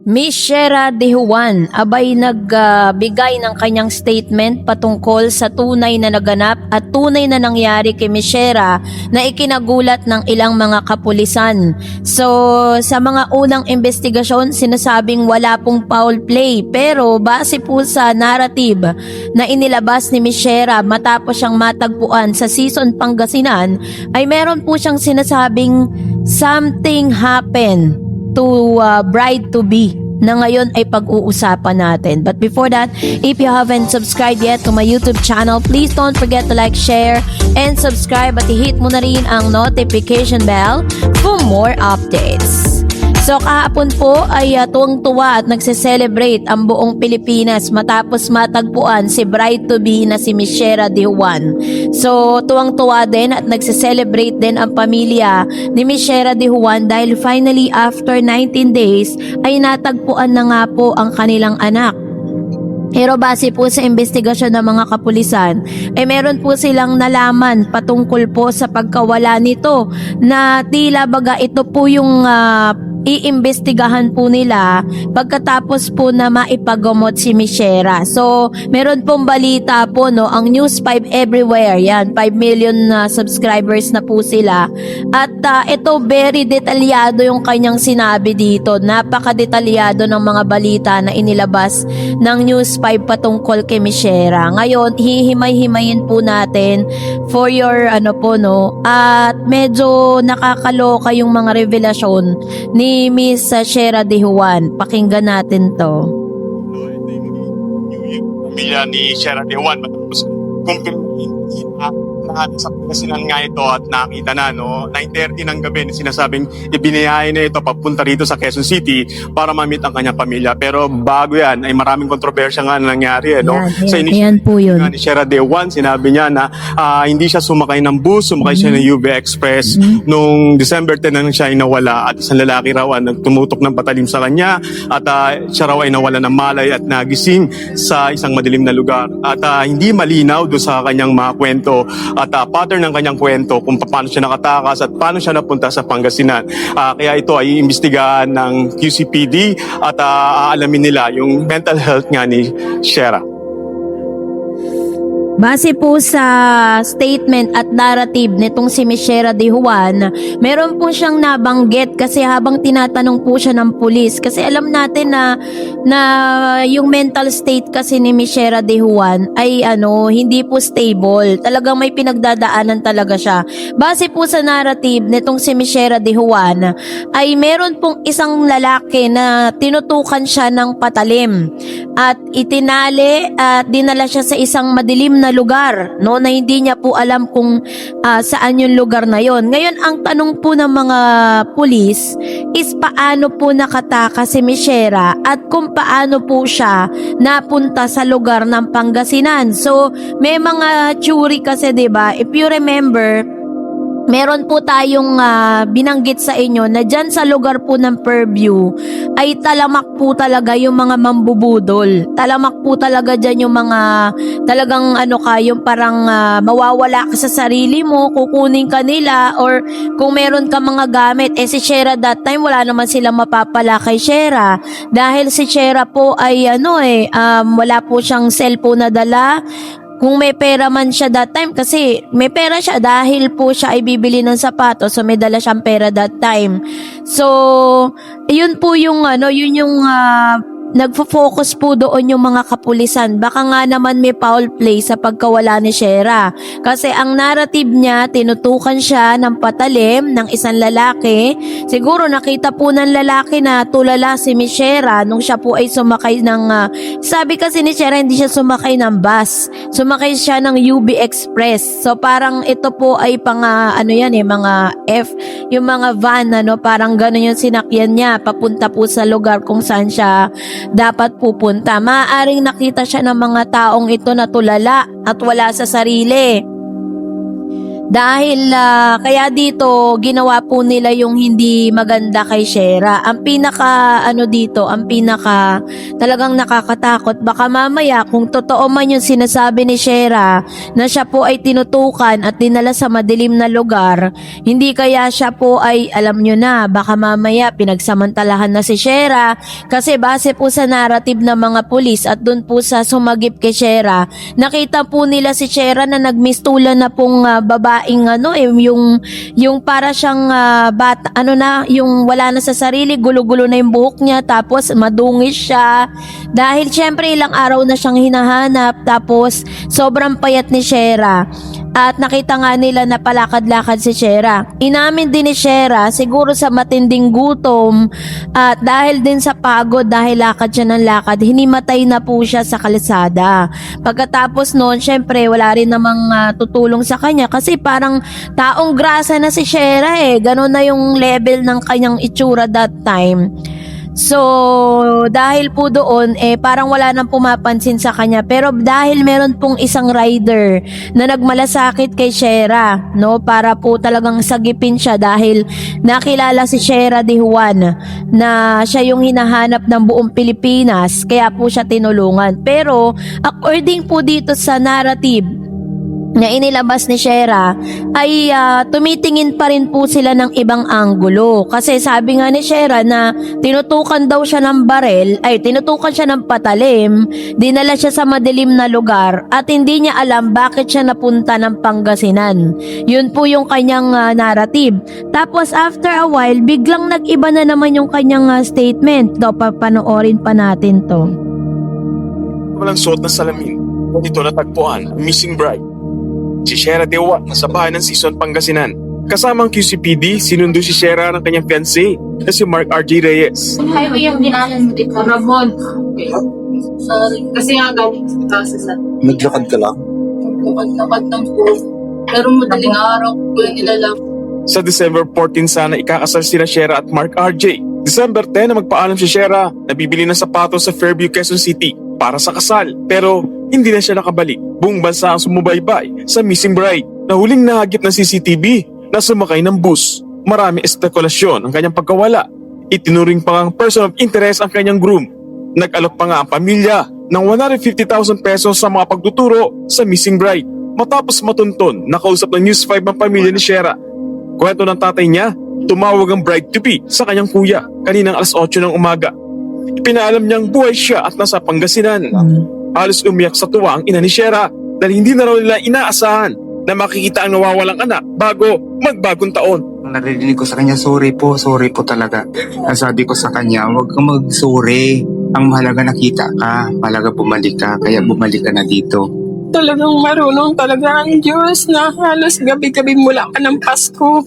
Miss Shera De Juan abay nagbigay ng kanyang statement patungkol sa tunay na naganap at tunay na nangyari kay Miss Shera na ikinagulat ng ilang mga kapulisan. So sa mga unang investigasyon sinasabing wala pong foul play, pero base po sa narrative na inilabas ni Miss Shera matapos siyang matagpuan sa Season Pangasinan ay meron po siyang sinasabing something happened to bride-to-be na ngayon ay pag-uusapan natin. But before that, if you haven't subscribed yet to my YouTube channel, please don't forget to like, share, and subscribe at i-hit mo na rin ang notification bell for more updates. So kahapon po ay tuwang-tuwa at nagse-celebrate ang buong Pilipinas matapos matagpuan si bride-to-be na si Miss Shera De Juan. So tuwang-tuwa din at nagse-celebrate din ang pamilya ni Miss Shera De Juan dahil finally after 19 days ay natagpuan na nga po ang kanilang anak. Pero base po sa investigasyon ng mga kapulisan, ay meron po silang nalaman patungkol po sa pagkawala nito na tila baga ito po yung iimbestigahan po nila pagkatapos po na maipagamot si Miss Shera. So, meron pong balita po, no, ang News 5 everywhere, yan, 5 million subscribers na po sila. At ito, very detalyado yung kanyang sinabi dito. Napaka-detalyado ng mga balita na inilabas ng News 5 patungkol kay Miss Shera. Ngayon, hihimay-himayin po natin for your, at medyo nakakaloka yung mga revelasyon ni Miss Shera De Juan. Pakinggan natin to. Ito yung pamilya ni Shera De Juan matapos kumpirmahin na sa Pangasinan nga ito at nakita na 9:30 ng gabi na sinasabing ibiniyay na ito papunta rito sa Quezon City para ma-meet ang kanyang pamilya. Pero bago yan ay maraming kontrobersya nga na nangyari. Sa Yan po yun. ni Shera De Juan, sinabi niya na hindi siya sumakay ng bus, sumakay siya ng UV Express. Nung December 10 nang siya ay nawala at isang lalaki raw ang nagtumutok ng patalim sa kanya at siya raw ay nawala ng malay at nagising sa isang madilim na lugar. At hindi malinaw doon sa kanyang mga kwento at pattern ng kanyang kwento kung paano siya nakatakas at paano siya napunta sa Pangasinan. Kaya ito ay iimbestigahan ng QCPD at aalamin nila yung mental health nga ni Shera. Base po sa statement at narrative nitong si Miss Shera De Juan, meron po siyang nabanggit kasi habang tinatanong po siya ng pulis, kasi alam natin na yung mental state kasi ni Miss Shera De Juan ay hindi po stable. Talagang may pinagdadaanan talaga siya. Base po sa narrative nitong si Miss Shera De Juan ay meron pong isang lalaki na tinutukan siya ng patalim at itinali at dinala siya sa isang madilim na lugar, na hindi niya po alam kung saan yung lugar na yon. Ngayon, ang tanong po ng mga pulis is paano po nakatakas si Miss Shera at kung paano po siya napunta sa lugar ng Pangasinan. So, may mga theory kasi, 'di ba? If you remember, meron po tayong binanggit sa inyo na dyan sa lugar po ng Fairview ay talamak po talaga yung mga mambubudol. Talamak po talaga dyan yung mga talagang yung parang mawawala ka sa sarili mo, kukunin ka nila, or kung meron ka mga gamit. Si Shera that time wala naman silang mapapala kay Shera dahil si Shera po ay wala po siyang cellphone na dala. Kung may pera man siya that time, kasi may pera siya dahil po siya ay bibili ng sapatos, so may dala siyang pera that time. So, yun po yung nagfo-focus po doon yung mga kapulisan. Baka nga naman may foul play sa pagkawala ni Shera. Kasi ang narrative niya, tinutukan siya ng patalim ng isang lalaki. Siguro nakita po ng lalaki na tulala si Miss Shera nung siya po ay sumakay ng sabi kasi ni Shera hindi siya sumakay ng bus. Sumakay siya ng UB Express. So parang ito po ay mga yung mga van, parang gano'n yung sinakyan niya papunta po sa lugar kung saan siya dapat pupunta. Maaaring nakita siya ng mga taong ito na tulala at wala sa sarili. Dahil kaya dito ginawa po nila yung hindi maganda kay Shera. Ang pinaka ano dito, ang pinaka talagang nakakatakot, baka mamaya kung totoo man yung sinasabi ni Shera na siya po ay tinutukan at dinala sa madilim na lugar, hindi kaya siya po ay, alam nyo na, baka mamaya pinagsamantalahan na si Shera, kasi base po sa narrative ng mga pulis at dun po sa sumagip kay Shera, nakita po nila si Shera na nagmistulan na pong babaeng yung para siyang bata, yung wala na sa sarili, gulo-gulo na yung buhok niya, tapos madungis siya dahil syempre ilang araw na siyang hinahanap, tapos sobrang payat ni Shera. At nakita nga nila na palakad-lakad si Shera. Inamin din ni Shera, siguro sa matinding gutom at dahil din sa pagod, dahil lakad siya ng lakad, hinimatay na po siya sa kalsada. Pagkatapos noon, syempre wala rin namang tutulong sa kanya kasi parang taong grasa na si Shera eh. Ganon na yung level ng kanyang itsura that time. So, dahil po doon, parang wala nang pumapansin sa kanya. Pero dahil meron pong isang rider na nagmalasakit kay Shera, no, para po talagang sagipin siya dahil nakilala si Shera de Juan na siya yung hinahanap ng buong Pilipinas, kaya po siya tinulungan. Pero, according po dito sa narrative na inilabas ni Shera, ay tumitingin pa rin po sila ng ibang anggulo. Kasi sabi nga ni Shera na tinutukan daw siya ng barel, tinutukan siya ng patalim, dinala siya sa madilim na lugar, at hindi niya alam bakit siya napunta ng Pangasinan. Yun po yung kanyang narrative. Tapos after a while, biglang nag-iba na naman yung kanyang statement. Papanoorin pa natin to. Walang suot na salamin. Dito natagpuan ang missing bride. Si Shera de Juan nasa bahay ng Sison, Pangasinan. Kasama ang QCPD, sinundo si Shera ng kanyang fiancé na si Mark R.J. Reyes. Ay, yung dinalan mo dito. Ramon. Okay. Sorry. Kasi nga galing sa sa Naglakad ka lang? Naglakad ng po. Pero madaling araw ko yung nilalang. Sa December 14 sana ikakasal sina Shera at Mark R.J. December 10 na magpaalam si Shera na bibili ng sapatos sa Fairview, Quezon City para sa kasal. Pero hindi na siya nakabalik. Buong bansa ang sumubaybay sa missing bride na huling nahagip ng CCTV na sumakay ng bus. Marami espekulasyon ang kanyang pagkawala. Itinuring pa ngang person of interest ang kanyang groom. Nag-alok pa nga ang pamilya ng 150,000 pesos sa mga pagtuturo sa missing bride. Matapos matunton, nakausap ng News 5 ang pamilya ni Shera. Kwento ng tatay niya, tumawag ang bride-to-be sa kanyang kuya kaninang alas 8 ng umaga. Ipinaalam niyang buhay siya at nasa Pangasinan. Halos umiyak sa tuwa ang ina ni Shera dahil hindi na raw nila inaasahan na makikita ang nawawalang anak bago magbagong taon. Narinig ko sa kanya, sorry po talaga. Ang sabi ko sa kanya, huwag kang mag-sorry. Ang mahalaga nakita ka, mahalaga bumalik ka, kaya bumalik ka na dito. Talagang marunong talaga ang Diyos na halos gabi-gabi mula pa ng Pasko.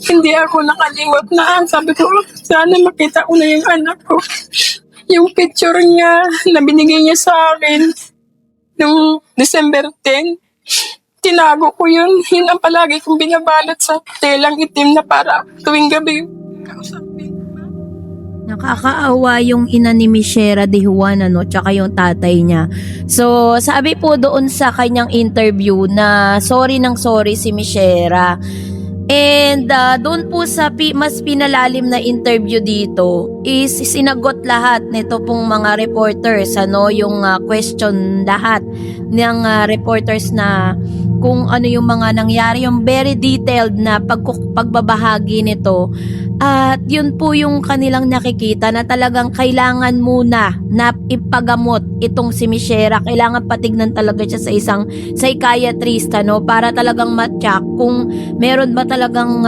Hindi ako nakaliwat na. Sabi ko, sana makita ko na yung anak ko. Yung picture niya na binigay niya sa akin noong December 10, tinago ko yun. Yun ang palagi kong binabalot sa telang itim na para tuwing gabi. Nakakaawa yung ina ni Shera de Juan, tsaka yung tatay niya. So, sabi po doon sa kanyang interview na sorry si Shera. And doon po sa mas pinalalim na interview dito is sinagot lahat nito pong mga reporters, yung question lahat ng reporters na kung ano yung mga nangyari, yung very detailed na pagbabahagi nito. At yun po yung kanilang nakikita na talagang kailangan muna na ipagamot itong si Shera. Kailangan patignan talaga siya sa isang psychiatrist, para talagang ma-check kung meron ba talagang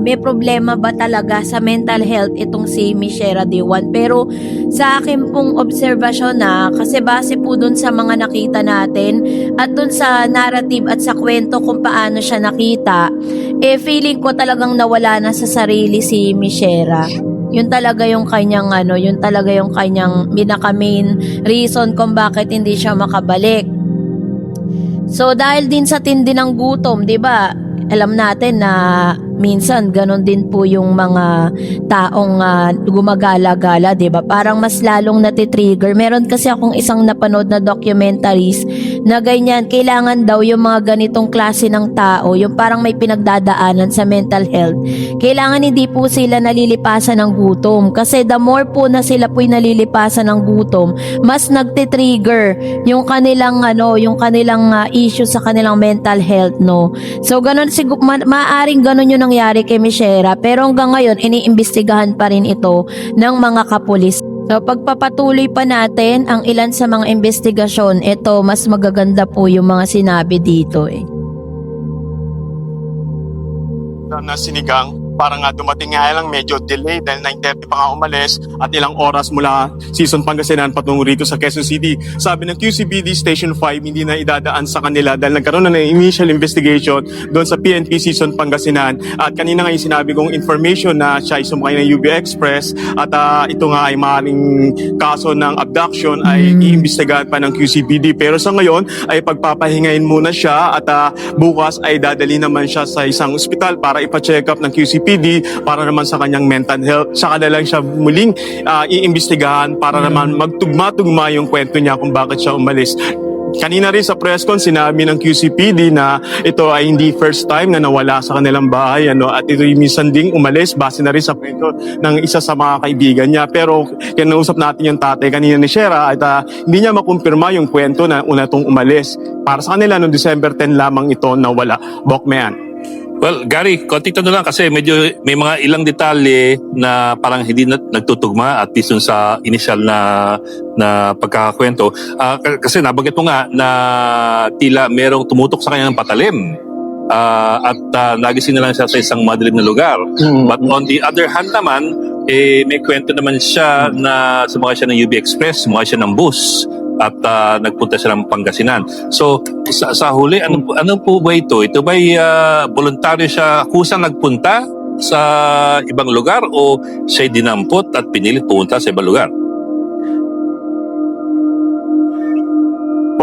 may problema ba talaga sa mental health itong si Shera de Juan. Pero sa akin pong obserbasyon kasi base po dun sa mga nakita natin at dun sa narrative at sa kwento kung paano siya nakita, feeling ko talagang nawala na sa sarili si Shera. Yun talaga yung kanyang yun talaga yung kanyang pinaka-main reason kung bakit hindi siya makabalik. So dahil din sa tindi ng gutom, 'di ba? Alam natin na minsan ganon din po yung mga taong gumagala-gala, 'di ba? Parang mas lalong natitrigger. Meron kasi akong isang napanood na documentaries na ganyan, kailangan daw yung mga ganitong klase ng tao, yung parang may pinagdadaanan sa mental health, kailangan hindi po sila nalilipasan ng gutom. Kasi the more po na sila po'y nalilipasan ng gutom, mas nagtitrigger yung kanilang issue sa kanilang mental health, no? So ganun, maaring ganun yung nangyari kay Michera, pero hanggang ngayon iniimbestigahan pa rin ito ng mga kapulis. So pagpapatuloy pa natin ang ilan sa mga investigasyon, ito mas magaganda po yung mga sinabi dito Na sinigang, parang nga dumating nga lang medyo delay dahil 9:30 pa nga umalis at ilang oras mula Season Pangasinan patungo rito sa Quezon City. Sabi ng QCPD Station 5, hindi na idadaan sa kanila dahil nagkaroon na ng initial investigation doon sa PNP Season Pangasinan. At kanina nga yung sinabi kong information na siya ay sumakay ng UB Express at ito nga ay maaaring kaso ng abduction ay iimbestigahan pa ng QCPD. Pero sa ngayon ay pagpapahingain muna siya at bukas ay dadali naman siya sa isang ospital para ipa-check up ng QCPD para naman sa kanyang mental health. Saka na lang siya muling iimbestigahan para naman magtugma-tugma yung kwento niya kung bakit siya umalis. Kanina rin sa press con, sinabi ng QCPD na ito ay hindi first time na nawala sa kanilang bahay, at ito yung minsan ding umalis base na rin sa kwento ng isa sa mga kaibigan niya. Pero kinausap natin yung tatay kanina ni Shera at hindi niya makumpirma yung kwento na una itong umalis. Para sa kanila, noong December 10 lamang ito nawala. Bokmean. Well, Gary, konti tanong lang kasi medyo may mga ilang detalye na parang hindi nagtutugma at least dun sa initial na pagkakakwento. Kasi nabanggit mo nga na tila merong tumutok sa kanya ng patalim. At nagising na lang siya sa isang madilim na lugar. But on the other hand naman, may kwento naman siya na sumakay siya ng UB Express, sumakay siya ng bus at nagpunta siya ng Pangasinan. So sa huli, ano po ba ito? Ito ba'y voluntaryo siya kusang nagpunta sa ibang lugar o siya'y dinampot at pinilit pumunta sa ibang lugar?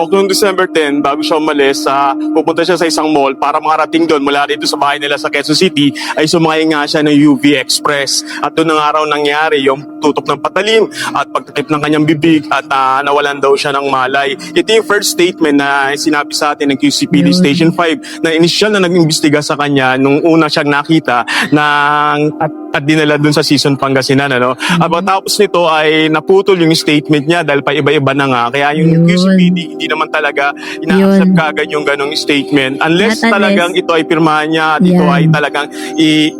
Noong December 10, bago siya umalis, pupunta siya sa isang mall para makarating doon mula dito sa bahay nila sa Quezon City, ay sumakay nga siya ng UV Express. At doon na nga raw nangyari yung tutok ng patalim at pagtakip ng kanyang bibig at nawalan daw siya ng malay. Ito yung first statement na sinabi sa atin ng QCPD Station 5 na initial na nag-imbestiga sa kanya nung una siyang nakita at dinala doon sa Season Pangasinan. At tapos nito ay naputol yung statement niya dahil pa iba-iba na nga. Kaya yung QCPD hindi naman talaga ina-accept kagad yung ganong statement unless talagang ito ay pirmahan niya at ito ay talagang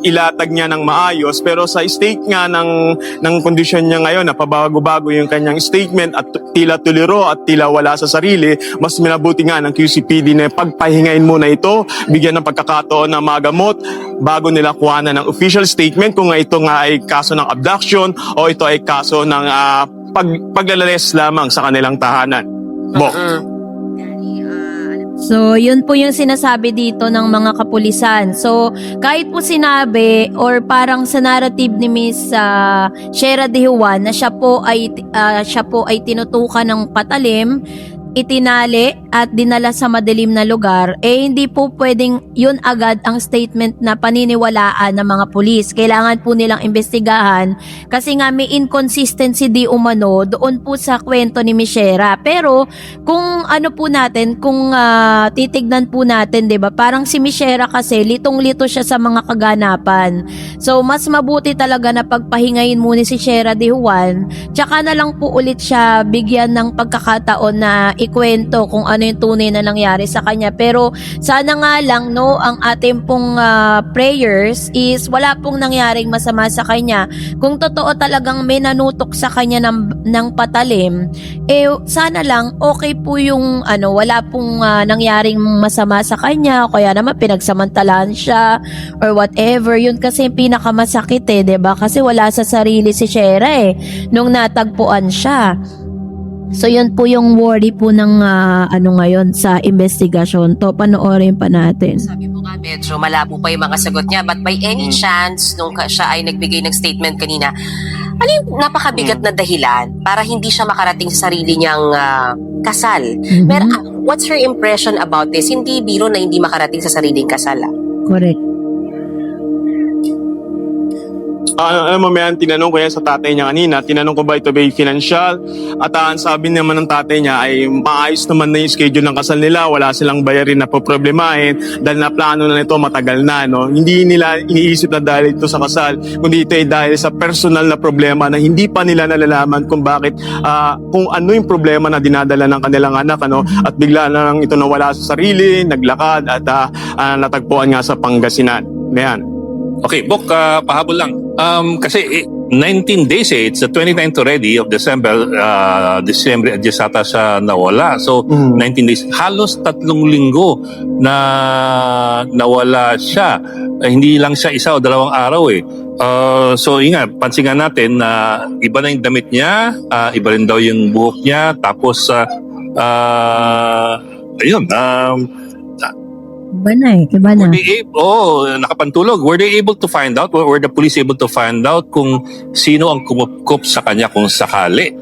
ilatag niya ng maayos. Pero sa state nga ng kondisyon niya ngayon na pabago-bago yung kanyang statement at tila tuliro at tila wala sa sarili, mas minabuti nga ng QCPD na pagpahingain muna ito, bigyan ng pagkakataon na magamot bago nila kuhanan ng official statement kung ito nga ay kaso ng abduction o ito ay kaso ng paglalares lamang sa kanilang tahanan. So, yun po yung sinasabi dito ng mga kapulisan. So, kahit po sinabi or parang sa narrative ni Miss Shera De Juan na siya po ay tinutukan ng patalim, itinali at dinala sa madilim na lugar, hindi po pwedeng yun agad ang statement na paniniwalaan ng mga pulis. Kailangan po nilang imbestigahan kasi nga may inconsistency di umano doon po sa kwento ni Michera. Pero kung titignan po natin, 'di ba? Parang si Michera kasi litong-lito siya sa mga kaganapan. So mas mabuti talaga na pagpahingayin muna si Shera De Juan, tsaka na lang po ulit siya bigyan ng pagkakataon na ikwento kung ano yung tunay na nangyari sa kanya. Pero sana nga lang ang ating pong prayers is wala pong nangyaring masama sa kanya. Kung totoo talagang may nanutok sa kanya ng patalim, sana lang okay po yung wala pong nangyaring masama sa kanya o kaya naman pinagsamantalahan siya or whatever. Yun kasi yung pinakamasakit, 'di ba? Kasi wala sa sarili si Shera nung natagpuan siya. So yun po yung worry po ng ngayon sa investigasyon to. Panoorin pa natin. Sabi mo nga medyo malabo pa yung mga sagot niya, but by any chance nung siya ay nagbigay ng statement kanina, ano yung napakabigat na dahilan para hindi siya makarating sa sarili niyang kasal? Pero what's your impression about this? Hindi biro na hindi makarating sa sariling kasal. Correct. Alam mo, may tinanong ko yan sa tatay niya kanina. Tinanong ko ba ito ba financial? At ang sabi naman ng tatay niya ay maayos naman na yung schedule ng kasal nila. Wala silang bayarin na poproblemahin dahil naplano na nito matagal na. No? Hindi nila iniisip na dahil ito sa kasal, kundi ito ay dahil sa personal na problema na hindi pa nila nalalaman kung bakit, kung ano yung problema na dinadala ng kanilang anak. Ano? At bigla na lang ito nawala sa sarili, naglakad at natagpuan nga sa Pangasinan. Ayan. Okay, Bok, pahabol lang. Kasi 19 days it's the 29th already of December. December at ata siya nawala. So, 19 days. Halos 3 linggo na nawala siya. Hindi lang siya 1 o 2 araw eh. So, ingat, pansingan natin na iba na yung damit niya, iba rin daw yung buhok niya, tapos, ayun, Iba na. nakapantulog. Were they able to find out? Were the police able to find out kung sino ang kumupkop sa kanya kung sakali?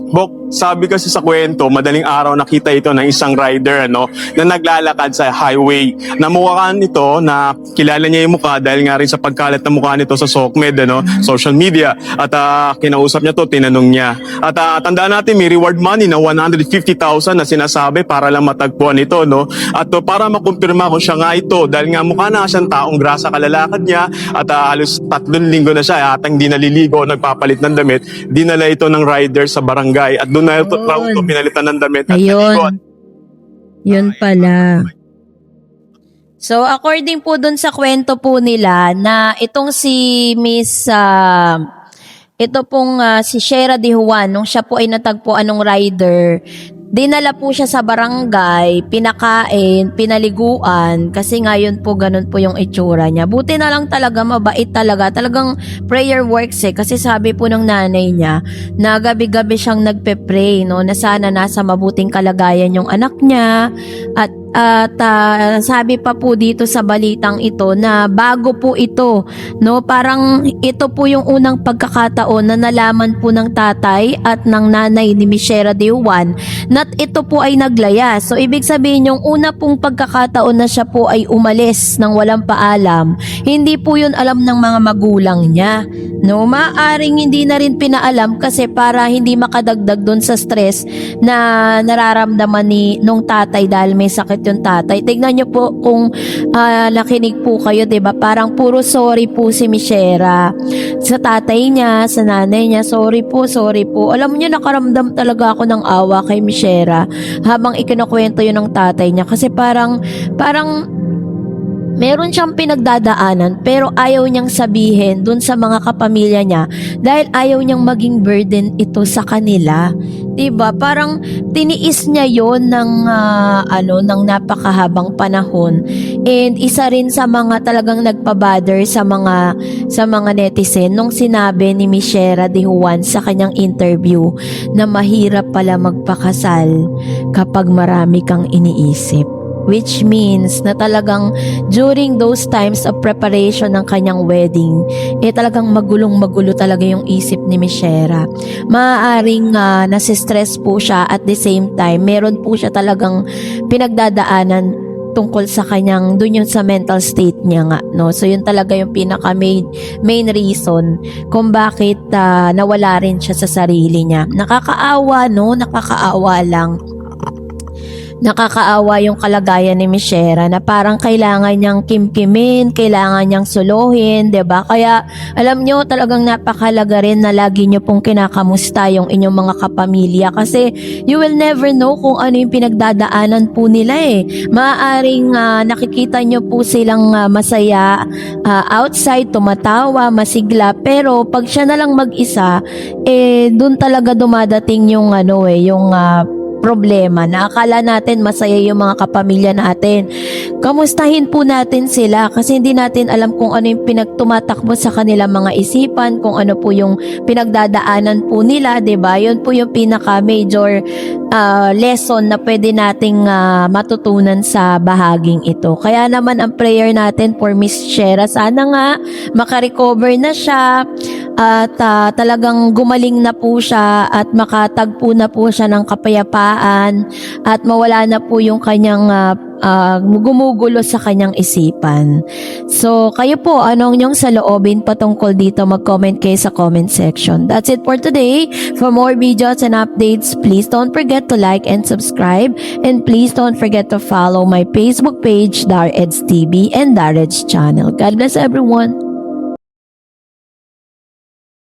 Bok, sabi kasi sa kwento, madaling araw nakita ito ng isang rider na naglalakad sa highway. Namukhaan ito na kilala niya yung mukha dahil nga rin sa pagkalat ng mukha nito sa SOCMED, social media. At kinausap niya to, tinanong niya. At tandaan natin, may reward money na 150,000 na sinasabi para lang matagpuan ito. At para makumpirma kung siya nga ito, dahil nga mukha na siyang taong grasa kalalakad niya at halos 3 linggo na siya at hindi naliligo, nagpapalit ng damit, dinala ito ng rider sa barangay at doon na ito pinalitan ng damit at naligo. Yun pala. So, according po dun sa kwento po nila na itong si Miss, ito pong si Shera de Juan, nung siya po ay natagpuan ng rider, dinala po siya sa barangay, pinakain, pinaliguan, kasi ngayon po ganun po yung itsura niya. Buti na lang talaga, mabait talaga. Talagang prayer works kasi sabi po ng nanay niya na gabi-gabi siyang nagpe-pray, na sana nasa mabuting kalagayan yung anak niya. At sabi pa po dito sa balitang ito na bago po ito, parang ito po yung unang pagkakataon na nalaman po ng tatay at ng nanay ni Michelle de Juan na ito po ay naglaya. So ibig sabihin yung una pong pagkakataon na siya po ay umalis ng walang paalam, hindi po yun alam ng mga magulang niya. Maaring hindi na rin pinaalam kasi para hindi makadagdag dun sa stress na nararamdaman nung tatay dahil may sakit yung tatay. Tignan nyo po kung nakinig po kayo, 'di ba? Parang puro sorry po si Michelle sa tatay niya, sa nanay niya. Sorry po. Alam niyo, nakaramdam talaga ako ng awa kay Michelle habang ikinukwento yun ng tatay niya kasi parang meron siyang pinagdadaanan pero ayaw niyang sabihin dun sa mga kapamilya niya dahil ayaw niyang maging burden ito sa kanila. 'Di ba? Parang tiniis niya 'yon ng ng napakahabang panahon. And isa rin sa mga talagang nagpa-bother sa mga netizen nung sinabi ni Michelle de Juan sa kanyang interview na mahirap pala magpakasal kapag marami kang iniisip. Which means na talagang during those times of preparation ng kanyang wedding, talagang magulong-magulo talaga yung isip ni Michelle. Maaaring nasistress po siya at the same time, meron po siya talagang pinagdadaanan tungkol sa kanyang, dun yun sa mental state niya nga. So yun talaga yung pinaka main reason kung bakit nawala rin siya sa sarili niya. Nakakaawa, nakakaawa lang. Nakakaawa yung kalagayan ni Michelle na parang kailangan niyang kimkimin, kailangan niyang suluhin, 'di ba? Kaya alam niyo talagang napakalaga rin na lagi niyo pong kinakamusta yung inyong mga kapamilya kasi you will never know kung ano yung pinagdadaanan po nila Maaaring nakikita niyo po silang masaya outside, tumatawa, masigla, pero pag siya na lang mag-isa, doon talaga dumadating yung problema na akala natin masaya yung mga kapamilya natin. Kamustahin po natin sila kasi hindi natin alam kung ano yung pinagtumatakbo sa kanilang mga isipan, kung ano po yung pinagdadaanan po nila, 'di ba? Yun po yung pinaka major lesson na pwede nating matutunan sa bahaging ito. Kaya naman ang prayer natin for Miss Shera, sana nga makarecover na siya at talagang gumaling na po siya at makatagpo na po siya ng kapayapaan at mawala na po yung kanyang gumugulo sa kanyang isipan. So, kayo po, anong inyong saloobin patungkol dito? Mag-comment kayo sa comment section. That's it for today. For more videos and updates, please don't forget to like and subscribe. And please don't forget to follow my Facebook page, Dar Eds TV, and Dar Eds channel. God bless everyone.